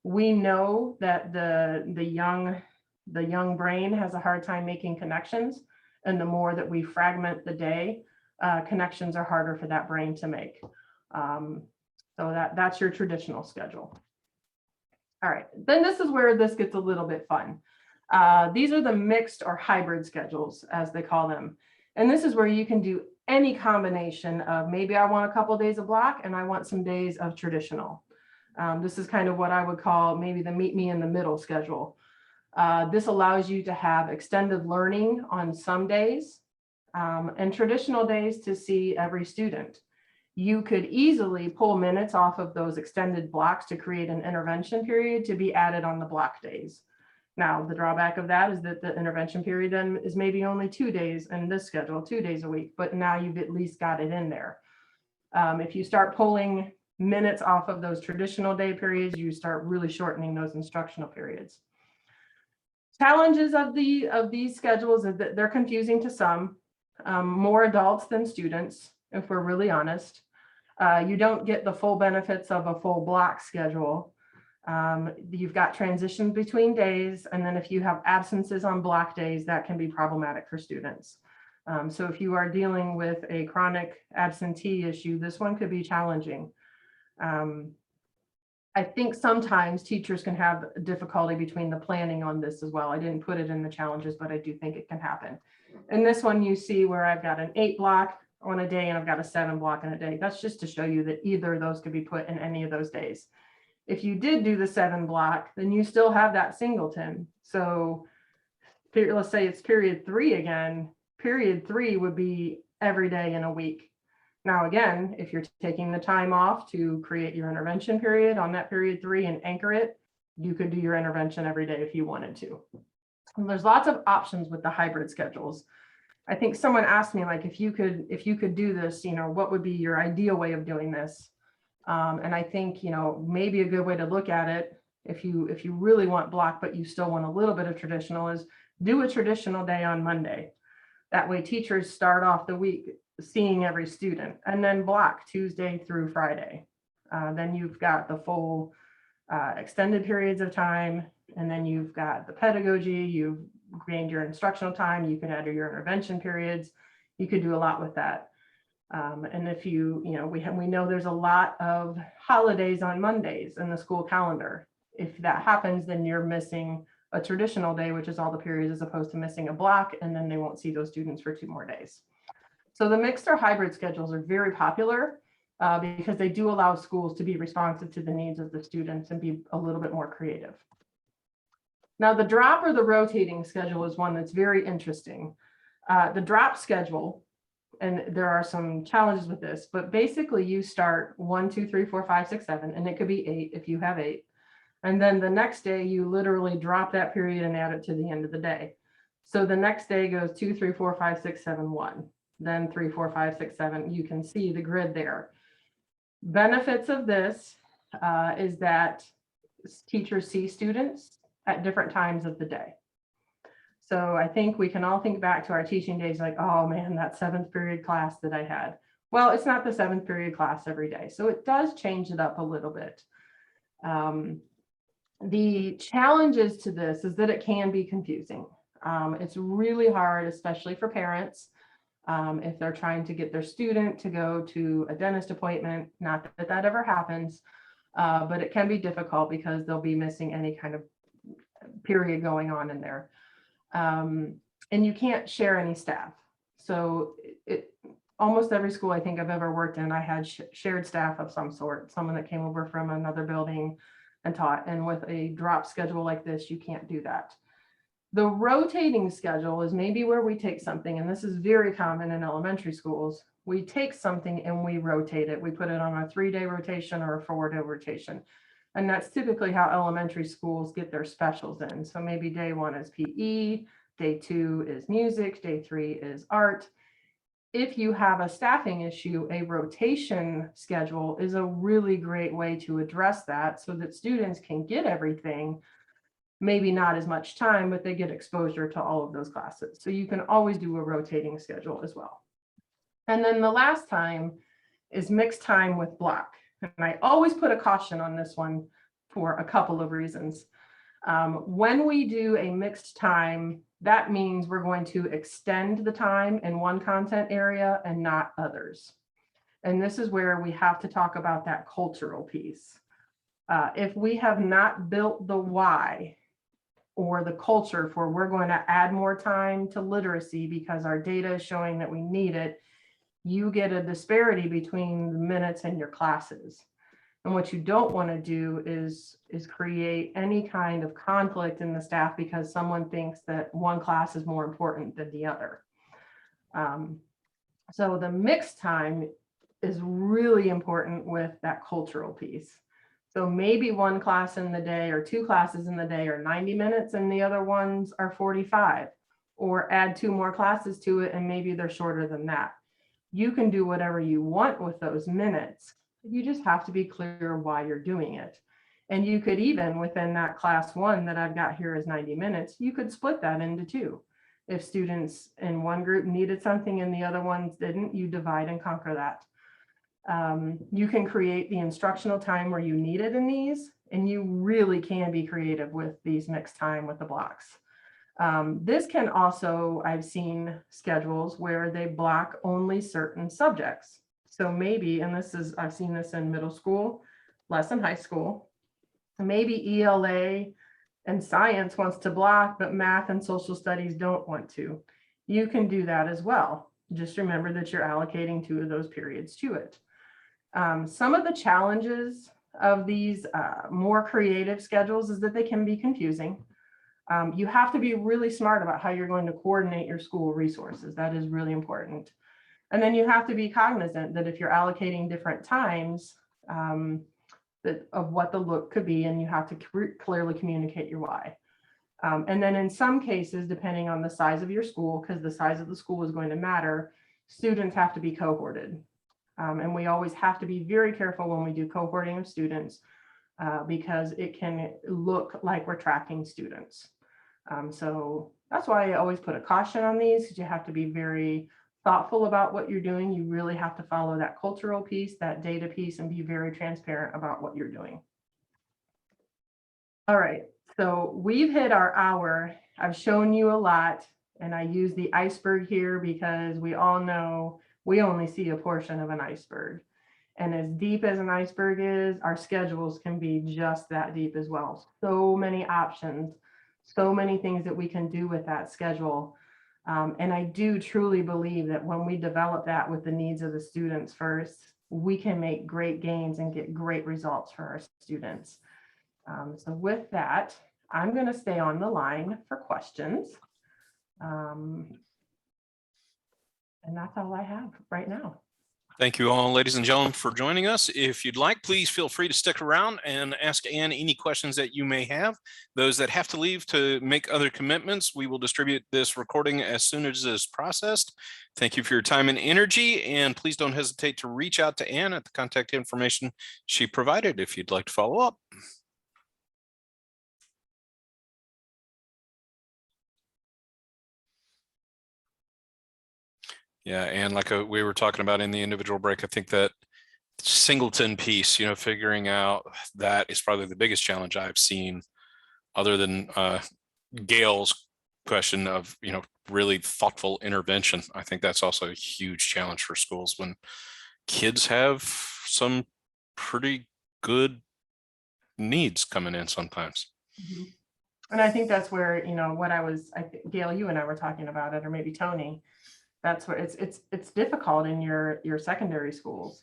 We know that the young brain has a hard time making connections, and the more that we fragment the day, connections are harder for that brain to make. So that's your traditional schedule. All right, then this is where this gets a little bit fun. These are the mixed or hybrid schedules, as they call them. And this is where you can do any combination of, maybe I want a couple of days of block and I want some days of traditional. This is kind of what I would call maybe the meet me in the middle schedule. This allows you to have extended learning on some days and traditional days to see every student. You could easily pull minutes off of those extended blocks to create an intervention period to be added on the block days. Now, the drawback of that is that the intervention period then is maybe only 2 days in this schedule, 2 days a week, but now you've at least got it in there. If you start pulling minutes off of those traditional day periods, you start really shortening those instructional periods. Challenges of these schedules is that they're confusing to some, more adults than students, if we're really honest. You don't get the full benefits of a full block schedule. You've got transitions between days, and then if you have absences on block days, that can be problematic for students. So if you are dealing with a chronic absentee issue, this one could be challenging. I think sometimes teachers can have difficulty between the planning on this as well. I didn't put it in the challenges, but I do think it can happen. And this one you see where I've got an 8 block on a day and I've got a 7 block in a day. That's just to show you that either of those could be put in any of those days. If you did do the 7 block, then you still have that singleton. So let's say it's period 3 again, period 3 would be every day in a week. Now, again, if you're taking the time off to create your intervention period on that period 3 and anchor it, you could do your intervention every day if you wanted to. And there's lots of options with the hybrid schedules. I think someone asked me, like, if you could do this, what would be your ideal way of doing this? And I think, maybe a good way to look at it, if you really want block, but you still want a little bit of traditional, is do a traditional day on Monday. That way teachers start off the week seeing every student, and then block Tuesday through Friday. Then you've got the full extended periods of time, and then you've got the pedagogy, you've gained your instructional time, you can add your intervention periods. You could do a lot with that. And if we know there's a lot of holidays on Mondays in the school calendar. If that happens, then you're missing a traditional day, which is all the periods, as opposed to missing a block, and then they won't see those students for 2 more days. So the mixed or hybrid schedules are very popular because they do allow schools to be responsive to the needs of the students and be a little bit more creative. Now, the drop or the rotating schedule is one that's very interesting. The drop schedule, and there are some challenges with this, but basically you start 1, 2, 3, 4, 5, 6, 7, and it could be 8 if you have 8. And then the next day you literally drop that period and add it to the end of the day. So the next day goes 2, 3, 4, 5, 6, 7, 1. Then 3, 4, 5, 6, 7. You can see the grid there. Benefits of this is that teachers see students at different times of the day. So I think we can all think back to our teaching days like, oh man, that 7th period class that I had. Well, it's not the 7th period class every day. So it does change it up a little bit. The challenges to this is that it can be confusing. It's really hard, especially for parents. If they're trying to get their student to go to a dentist appointment, not that that ever happens, but it can be difficult because they'll be missing any kind of period going on in there. And you can't share any staff. So almost every school I think I've ever worked in, I had shared staff of some sort, someone that came over from another building and taught. And with a drop schedule like this, you can't do that. The rotating schedule is maybe where we take something, and this is very common in elementary schools. We take something and we rotate it. We put it on a 3-day rotation or a 4-day rotation. And that's typically how elementary schools get their specials in. So maybe day 1 is PE, day 2 is music, day 3 is art. If you have a staffing issue, a rotation schedule is a really great way to address that so that students can get everything, maybe not as much time, but they get exposure to all of those classes. So you can always do a rotating schedule as well. And then the last time is mixed time with block. And I always put a caution on this one for a couple of reasons. When we do a mixed time, that means we're going to extend the time in one content area and not others. And this is where we have to talk about that cultural piece. If we have not built the why or the culture for we're going to add more time to literacy because our data is showing that we need it, you get a disparity between the minutes in your classes. And what you don't want to do is create any kind of conflict in the staff because someone thinks that one class is more important than the other. So the mixed time is really important with that cultural piece. So maybe one class in the day or 2 classes in the day are 90 minutes and the other ones are 45, or add 2 more classes to it and maybe they're shorter than that. You can do whatever you want with those minutes. You just have to be clear why you're doing it. And you could even within that class 1 that I've got here is 90 minutes, you could split that into 2. If students in one group needed something and the other ones didn't, you divide and conquer that. You can create the instructional time where you need it in these, and you really can be creative with these mixed time with the blocks. This can also, I've seen schedules where they block only certain subjects. So maybe, and I've seen this in middle school, less in high school, maybe ELA and science wants to block, but math and social studies don't want to. You can do that as well. Just remember that you're allocating 2 of those periods to it. Some of the challenges of these more creative schedules is that they can be confusing. You have to be really smart about how you're going to coordinate your school resources. That is really important. And then you have to be cognizant that if you're allocating different times of what the look could be, and you have to clearly communicate your why. And then in some cases, depending on the size of your school, because the size of the school is going to matter, students have to be cohorted. And we always have to be very careful when we do cohorting of students because it can look like we're tracking students. So that's why I always put a caution on these, because you have to be very thoughtful about what you're doing. You really have to follow that cultural piece, that data piece, and be very transparent about what you're doing. All right, so we've hit our hour. I've shown you a lot, and I use the iceberg here because we all know we only see a portion of an iceberg. And as deep as an iceberg is, our schedules can be just that deep as well. So many options, so many things that we can do with that schedule. And I do truly believe that when we develop that with the needs of the students first, we can make great gains and get great results for our students. So with that, I'm going to stay on the line for questions. And that's all I have right now. Thank you all, ladies and gentlemen, for joining us. If you'd like, please feel free to stick around and ask Ann any questions that you may have. Those that have to leave to make other commitments, we will distribute this recording as soon as it is processed. Thank you for your time and energy, and please don't hesitate to reach out to Ann at the contact information she provided if you'd like to follow up. Yeah, and like we were talking about in the individual break, I think that singleton piece, figuring out that is probably the biggest challenge I've seen, other than Gail's question of, really thoughtful intervention. I think that's also a huge challenge for schools when kids have some pretty good needs coming in sometimes. Mm-hmm. And I think that's where, Gail, you and I were talking about it, or maybe Tony. That's where it's difficult in your secondary schools.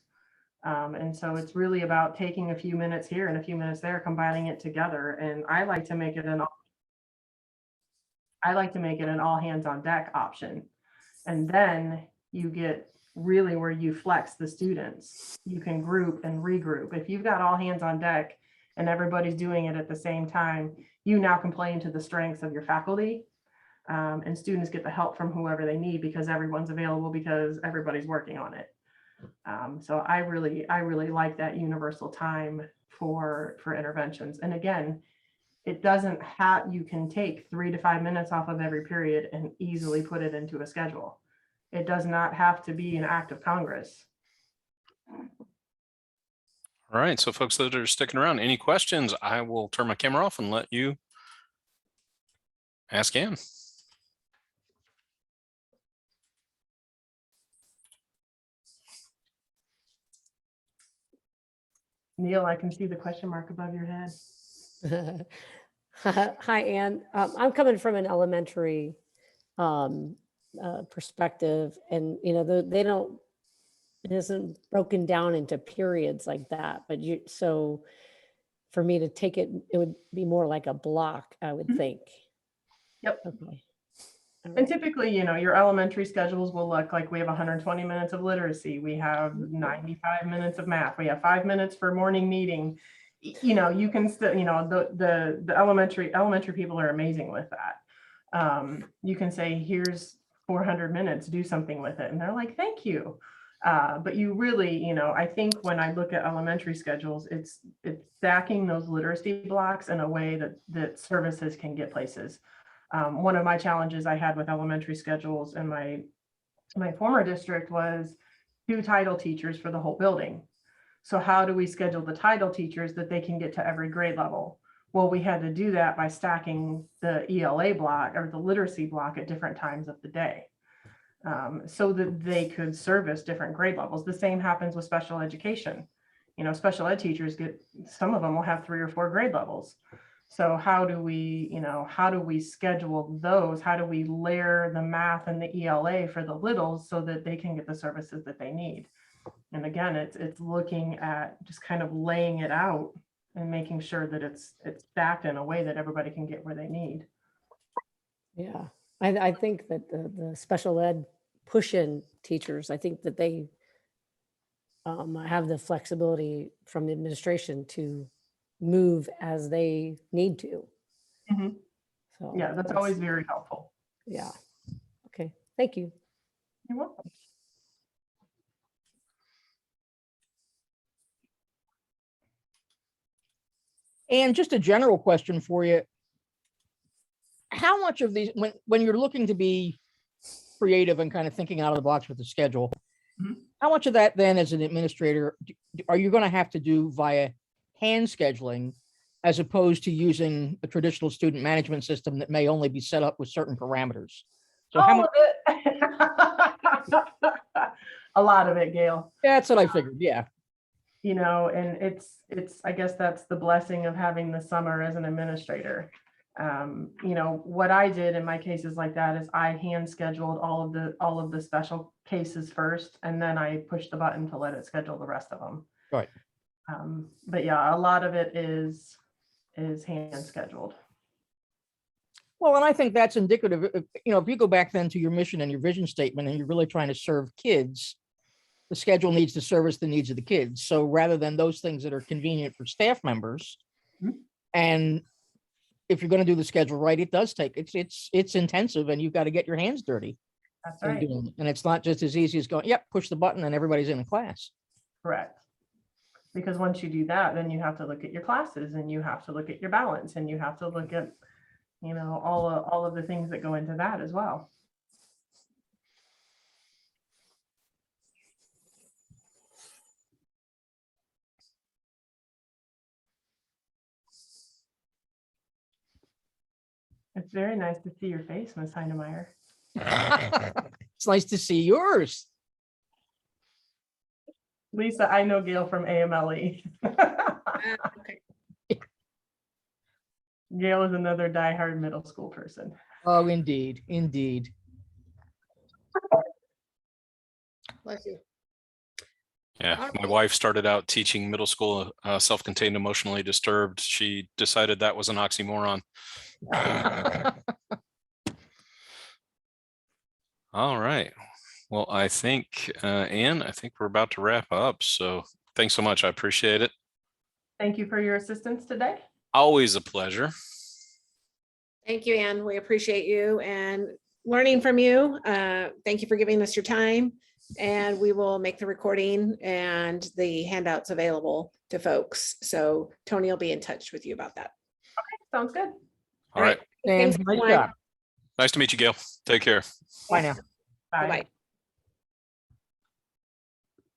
And so it's really about taking a few minutes here and a few minutes there, combining it together. And I like to make it an all hands on deck option. And then you get really where you flex the students. You can group and regroup. If you've got all hands on deck and everybody's doing it at the same time, you now can play into the strengths of your faculty. And students get the help from whoever they need because everyone's available because everybody's working on it. So I really like that universal time for interventions. And again, it doesn't have, you can take 3 to 5 minutes off of every period and easily put it into a schedule. It does not have to be an act of Congress. All right, so folks that are sticking around, any questions? I will turn my camera off and let you ask Ann. Neil, I can see the question mark above your head. Hi, Ann. I'm coming from an elementary perspective, and they don't. It isn't broken down into periods like that. But so for me to take it, it would be more like a block, I would think. Yep. Okay. And typically, your elementary schedules will look like we have 120 minutes of literacy. We have 95 minutes of math. We have 5 minutes for morning meeting. You can still, the elementary people are amazing with that. You can say, here's 400 minutes, do something with it. And they're like, thank you. But you really, I think when I look at elementary schedules, it's stacking those literacy blocks in a way that services can get places. One of my challenges I had with elementary schedules in my former district was 2 title teachers for the whole building. So how do we schedule the title teachers that they can get to every grade level? Well, we had to do that by stacking the ELA block or the literacy block at different times of the day, so that they could service different grade levels. The same happens with special education. Special ed teachers some of them will have 3 or 4 grade levels. So how do we schedule those? How do we layer the math and the ELA for the littles so that they can get the services that they need? And again, it's looking at just kind of laying it out and making sure that it's stacked in a way that everybody can get where they need. Yeah, I think that the special ed push-in teachers, I think that they have the flexibility from the administration to move as they need to. Mm-hmm. So yeah, that's always very helpful. Yeah. Okay. Thank you. You're welcome. And just a general question for you. How much of these, when you're looking to be creative and kind of thinking out of the box with the schedule, how much of that then as an administrator are you going to have to do via hand scheduling as opposed to using a traditional student management system that may only be set up with certain parameters? So how much? Of it. A lot of it, Gail. That's what I figured. Yeah. And it's, I guess that's the blessing of having the summer as an administrator. What I did in my cases like that is I hand scheduled all of the special cases first, and then I pushed the button to let it schedule the rest of them. Right. But yeah, a lot of it is hand scheduled. Well, and I think that's indicative of, if you go back then to your mission and your vision statement and you're really trying to serve kids, the schedule needs to service the needs of the kids. So rather than those things that are convenient for staff members, and if you're going to do the schedule right, it does take, it's intensive and you've got to get your hands dirty. That's right. And it's not just as easy as going, yep, push the button and everybody's in a class. Correct. Because once you do that, then you have to look at your classes and you have to look at your balance and you have to look at, all of the things that go into that as well. It's very nice to see your face, Ms. Heinemeyer. It's nice to see yours. Lisa, I know Gail from AMLE. Okay. Gail is another diehard middle school person. Oh, indeed. Indeed. Bless you. Yeah, my wife started out teaching middle school self-contained emotionally disturbed. She decided that was an oxymoron. All right. Well, I think, Ann, I think we're about to wrap up. So thanks so much. I appreciate it. Thank you for your assistance today. Always a pleasure. Thank you, Anne. We appreciate you and learning from you. Thank you for giving us your time. And we will make the recording and the handouts available to folks. So Tony will be in touch with you about that. Sounds good. All right. Dan, Thanks, nice everyone. job. Nice to meet you, Gail. Take care. Bye now. Bye. Bye-bye.